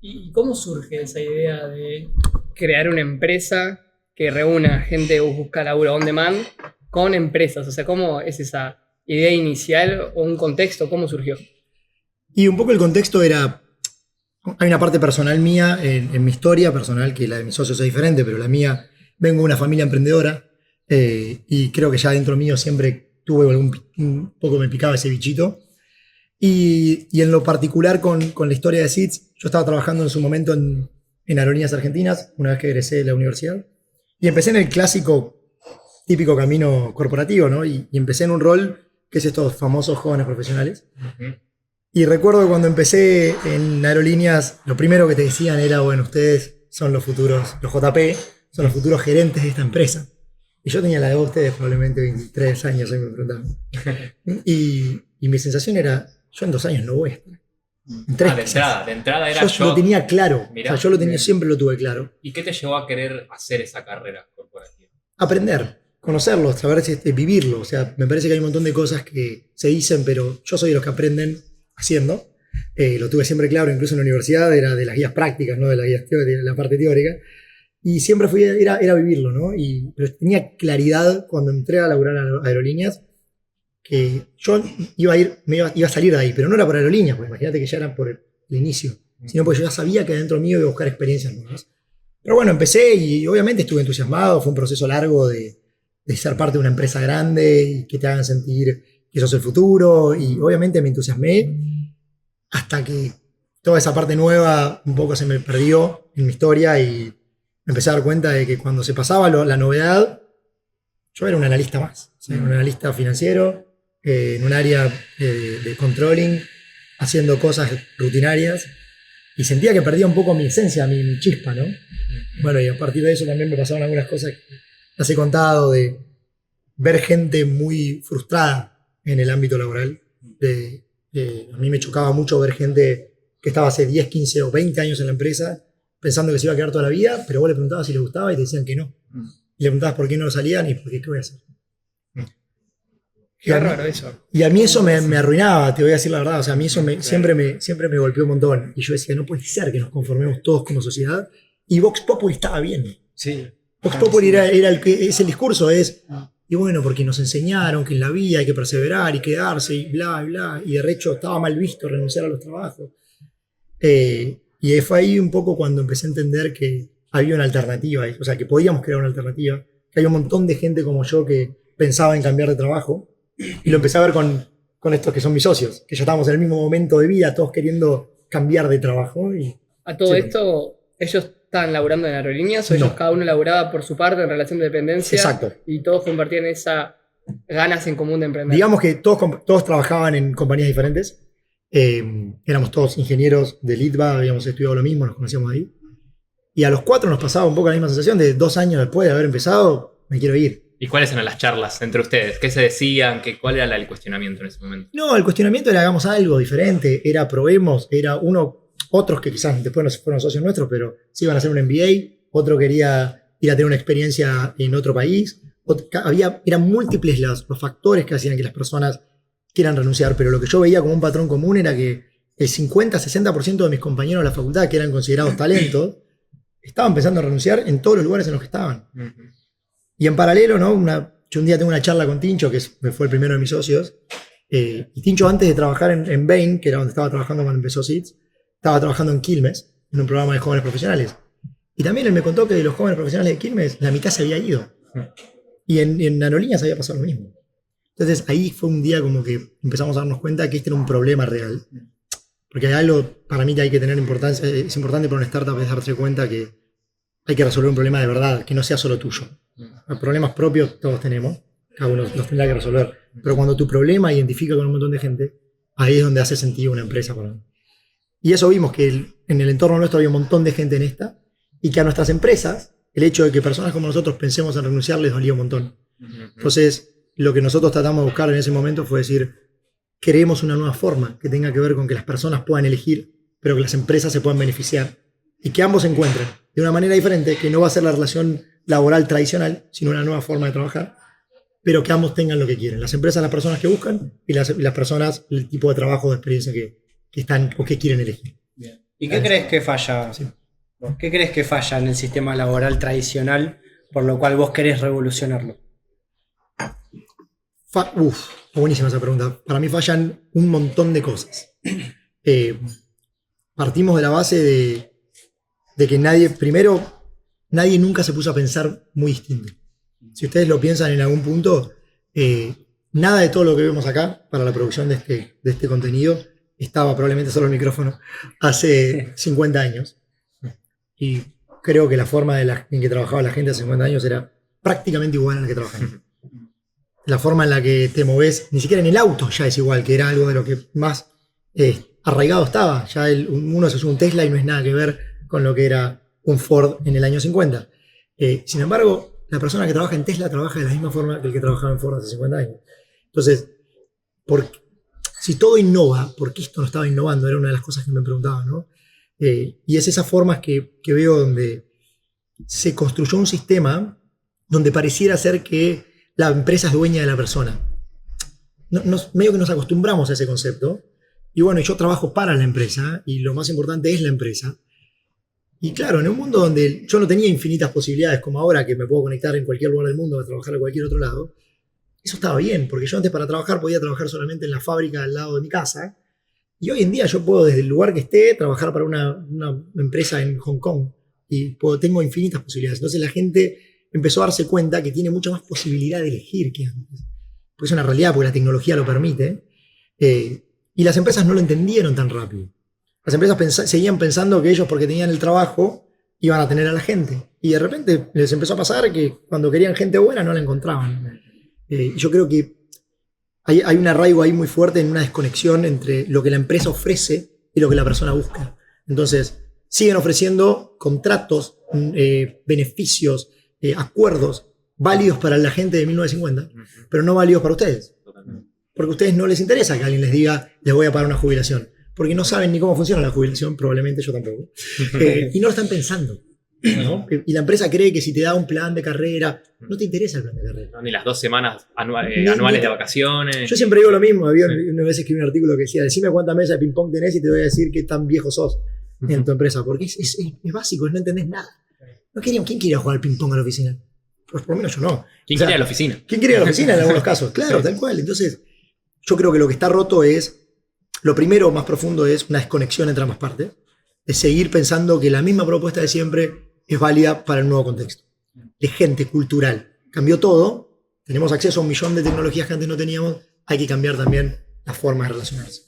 ¿Y cómo surge esa idea de crear una empresa que reúna gente que busca laburo on demand con empresas? O sea, ¿cómo es esa idea inicial o un contexto? ¿Cómo surgió? Y un poco el contexto era, hay una parte personal mía en mi historia personal, que la de mis socios es diferente, pero la mía, vengo de una familia emprendedora y creo que ya dentro mío siempre tuve un poco me picaba ese bichito. Y en lo particular con la historia de SITS, yo estaba trabajando en su momento en Aerolíneas Argentinas, una vez que egresé de la universidad, y empecé en el clásico, típico camino corporativo, ¿no? Y empecé en un rol que es estos famosos jóvenes profesionales. Ujú. Y recuerdo que cuando empecé en Aerolíneas, lo primero que te decían era, bueno, ustedes son los futuros, los JP, son los futuros gerentes de esta empresa. Y yo tenía la de ustedes probablemente 23 años, ahí me preguntaban. Y mi sensación era, yo en 2 años no voy a estar. En 3 quizás. De entrada era Yo lo tenía claro. Mirá, O sea, yo lo tenía, bien. siempre lo tuve claro. ¿Y qué te llevó a querer hacer esa carrera corporativa? Aprender, conocerlo, saber vivirlo. O sea, me parece que hay un montón de cosas que se dicen, pero yo soy de los que aprenden haciendo. Lo tuve siempre claro, incluso en la universidad, era de las guías prácticas, no de las guías de la parte teórica. Y siempre era vivirlo, ¿no? Pero tenía claridad cuando entré a laburar a Aerolíneas que yo iba a salir de ahí, pero no era por Aerolíneas, porque imagínate que ya era por el inicio, sino porque yo ya sabía que dentro mío iba a buscar experiencias nuevas. Pero bueno, empecé y obviamente estuve entusiasmado, fue un proceso largo de ser parte de una empresa grande y que te hagan sentir que sos el futuro, y obviamente me entusiasmé hasta que toda esa parte nueva un poco se me perdió en mi historia y me empecé a dar cuenta de que cuando se pasaba la novedad, yo era un analista más, o sea, un analista financiero en un área de controlling, haciendo cosas rutinarias, y sentía que perdía un poco mi esencia, mi chispa, ¿no? Bueno, y a partir de eso también me pasaron algunas cosas que las he contado, de ver gente muy frustrada en el ámbito laboral. A mí me chocaba mucho ver gente que estaba hace 10, 15 o 20 años en la empresa pensando que se iba a quedar toda la vida, pero vos le preguntabas si les gustaba y te decían que no. Y le preguntabas por qué no salían y por qué voy a hacer. Qué raro eso. Y a mí eso me arruinaba, te voy a decir la verdad. O sea, a mí eso siempre me golpeó un montón. Y yo decía, no puede ser que nos conformemos todos como sociedad. Y Vox Populi estaba bien. Sí. Vox Populi era es el discurso, y bueno, porque nos enseñaron que en la vida hay que perseverar y quedarse y bla, bla. Y de hecho estaba mal visto renunciar a los trabajos. Y fue ahí un poco cuando empecé a entender que había una alternativa, o sea, que podíamos crear una alternativa, que hay un montón de gente como yo que pensaba en cambiar de trabajo, y lo empecé a ver con estos que son mis socios, que ya estábamos en el mismo momento de vida, todos queriendo cambiar de trabajo. A todo Sí. esto, ¿ellos estaban laburando en aerolíneas o ellos No. cada uno laburaba por su parte en relación de dependencia? Exacto. Y todos compartían esa ganas en común de emprender. Digamos que todos trabajaban en compañías diferentes. Éramos todos ingenieros de Litva, habíamos estudiado lo mismo, nos conocíamos ahí. Y a los 4 nos pasaba un poco la misma sensación de 2 años después de haber empezado, me quiero ir. ¿Y cuáles eran las charlas entre ustedes? ¿Qué se decían? ¿Cuál era el cuestionamiento en ese momento? No, el cuestionamiento era hagamos algo diferente, era probemos, era otros que quizás después no fueron socios nuestros, pero sí iban a hacer un MBA, otro quería ir a tener una experiencia en otro país. Eran múltiples los factores que hacían que las personas quieran renunciar, pero lo que yo veía como un patrón común era que el 50-60% de mis compañeros de la facultad, que eran considerados talentos, estaban pensando en renunciar en todos los lugares en los que estaban. Uh-huh. Y en paralelo, ¿no? Yo un día tengo una charla con Tincho, que fue el primero de mis socios, y Tincho, antes de trabajar en Bain, que era donde estaba trabajando cuando empezó SITS, estaba trabajando en Quilmes, en un programa de jóvenes profesionales. Y también él me contó que de los jóvenes profesionales de Quilmes, la mitad se había ido. Y en Aerolíneas había pasado lo mismo. Entonces ahí fue un día como que empezamos a darnos cuenta que este era un problema real. Porque hay algo para mí que hay que tener importancia, es importante para una startup, es darse cuenta que hay que resolver un problema de verdad, que no sea solo tuyo. Los problemas propios todos tenemos, cada uno los tendrá que resolver. Pero cuando tu problema identifica con un montón de gente, ahí es donde hace sentido una empresa para mí. Y eso vimos que en el entorno nuestro había un montón de gente en esta, y que a nuestras empresas, el hecho de que personas como nosotros pensemos en renunciar les dolía un montón. Entonces, lo que nosotros tratamos de buscar en ese momento fue decir, queremos una nueva forma que tenga que ver con que las personas puedan elegir, pero que las empresas se puedan beneficiar. Y que ambos se encuentren de una manera diferente, que no va a ser la relación laboral tradicional, sino una nueva forma de trabajar, pero que ambos tengan lo que quieren. Las empresas, las personas que buscan, y las personas, el tipo de trabajo, de experiencia que están o que quieren elegir. Bien. ¿Y qué crees que falla? Sí. ¿Qué crees que falla en el sistema laboral tradicional por lo cual vos querés revolucionarlo? Buenísima esa pregunta. Para mí fallan un montón de cosas. Partimos de la base de que nadie nunca se puso a pensar muy distinto. Si ustedes lo piensan en algún punto, nada de todo lo que vemos acá para la producción de este contenido estaba, probablemente solo el micrófono, hace 50 años. Y creo que la forma en que trabajaba la gente hace 50 años era prácticamente igual a la que trabajan. La forma en la que te moves, ni siquiera en el auto ya es igual, que era algo de lo que más arraigado estaba. Ya uno se sube un Tesla y no es nada que ver con lo que era un Ford en el año 50. Sin embargo, la persona que trabaja en Tesla trabaja de la misma forma que el que trabajaba en Ford hace 50 años. Entonces, si todo innova, ¿por qué esto no estaba innovando? Era una de las cosas que me preguntaba, ¿no? Y es esas formas que veo donde se construyó un sistema donde pareciera ser que la empresa es dueña de la persona. Medio que nos acostumbramos a ese concepto. Y bueno, yo trabajo para la empresa y lo más importante es la empresa. Y claro, en un mundo donde yo no tenía infinitas posibilidades como ahora, que me puedo conectar en cualquier lugar del mundo a trabajar a cualquier otro lado, eso estaba bien, porque yo antes para trabajar podía trabajar solamente en la fábrica al lado de mi casa. Y hoy en día yo puedo desde el lugar que esté trabajar para una empresa en Hong Kong y tengo infinitas posibilidades. Entonces la gente empezó a darse cuenta que tiene mucha más posibilidad de elegir que antes. Pues es una realidad, porque la tecnología lo permite. Y las empresas no lo entendieron tan rápido. Las empresas seguían pensando que ellos, porque tenían el trabajo, iban a tener a la gente. Y de repente les empezó a pasar que cuando querían gente buena no la encontraban. Yo creo que hay un arraigo ahí muy fuerte en una desconexión entre lo que la empresa ofrece y lo que la persona busca. Entonces, siguen ofreciendo contratos, beneficios, acuerdos válidos para la gente de 1950, pero no válidos para ustedes. Porque a ustedes no les interesa que alguien les diga, les voy a pagar una jubilación. Porque no saben ni cómo funciona la jubilación, probablemente yo tampoco. Y no lo están pensando, ¿no? Y la empresa cree que si te da un plan de carrera, no te interesa el plan de carrera. No, ni las 2 semanas anuales de vacaciones. Yo siempre digo lo mismo. Había una vez escribí un artículo que decía, decime cuántas mesas de ping-pong tenés y te voy a decir qué tan viejo sos en tu empresa. Porque es básico, no entendés nada. ¿Quién quiere jugar al ping-pong a la oficina? Pues por lo menos yo no. ¿Quién quiere ir a la oficina? ¿Quién quiere ir a la oficina en algunos casos? Claro, tal cual. Entonces, yo creo que lo que está roto es, lo primero más profundo es una desconexión entre ambas partes, de seguir pensando que la misma propuesta de siempre es válida para el nuevo contexto. De gente cultural. Cambió todo, tenemos acceso a 1 millón de tecnologías que antes no teníamos, hay que cambiar también la forma de relacionarse.